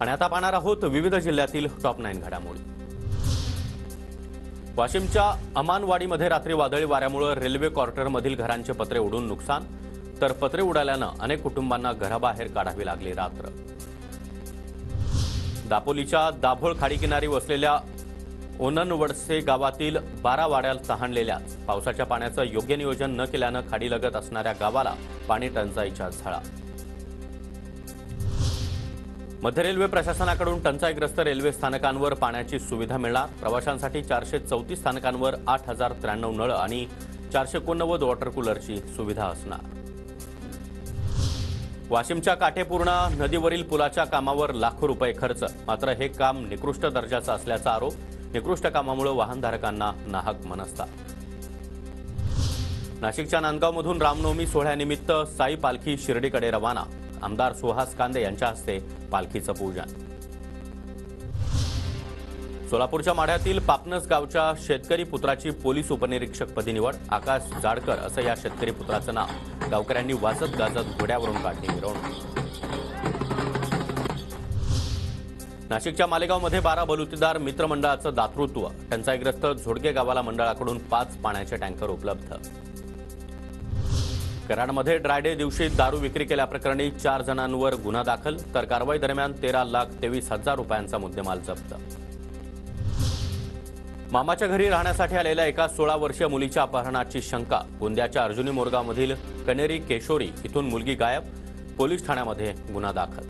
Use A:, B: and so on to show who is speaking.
A: आणि आता पाहणार आहोत विविध जिल्ह्यातील टॉप 9 घडामोडी। वाशिमच्या अमानवाडीमध्ये रात्री वादळी वाऱ्यामुळे रेल्वे क्वार्टरमधील घरांचे पत्रे उडून नुकसान, तर पत्रे उडाल्याने अनेक कुटुंबांना घराबाहेर काढावी लागली रात्र। दापोलीच्या दाभोळ खाडीकिनारी वसलेल्या ओननवडसे गावातील 12 वाड्यात तहानलेल्या पावसाच्या पाण्याचं योग्य नियोजन न केल्याने खाडीलगत असणाऱ्या गावाला पाणी टंचाईच्या झळा। मध्य रेल्वे प्रशासनाकडून टंचाईग्रस्त रेल्वे स्थानकांवर पाण्याची सुविधा मिळणार। प्रवाशांसाठी 434 स्थानकांवर 8093 नळ आणि 489 वॉटर कूलरची सुविधा असणार। वाशिमच्या काटेपूर्णा नदीवरील पुलाच्या कामावर लाखो रुपये खर्च, मात्र हे काम निकृष्ट दर्जाचं असल्याचा आरोप। निकृष्ट कामामुळे वाहनधारकांना नाहक मनस्ताप। नाशिकच्या नांदगावमधून रामनवमी सोहळ्यानिमित्त साई पालखी शिर्डीकडे रवाना। आमदार सुहास कांदे यांच्या हस्ते पालखीचं पूजन। सोलापूरच्या माढ्यातील पापनस गावच्या शेतकरी पुत्राची पोलीस उपनिरीक्षकपदी निवड। आकाश जाडकर असं या शेतकरी पुत्राचं नाव। गावकऱ्यांनी वाजत गाजत घोड्यावरून काढली मिरवणूक। नाशिकच्या मालेगावमध्ये 12 बलुतेदार मित्रमंडळाचं दातृत्व। टंचाईग्रस्त झोडगे गावाला मंडळाकडून 5 पाण्याचे टँकर उपलब्ध। कराडमध्ये ड्रायडे दिवशी दारू विक्री केल्याप्रकरणी 4 जणांवर गुन्हा दाखल, तर कारवाई दरम्यान 13,23,000 रुपयांचा मुद्देमाल जप्त। मामाच्या घरी राहण्यासाठी आलेल्या एका 16 वर्षीय मुलीच्या अपहरणाची शंका। गोंदियाच्या अर्जुनी मोरगावमधील कनेरी केशोरी इथून मुलगी गायब। पोलीस ठाण्यामध्ये गुन्हा दाखल।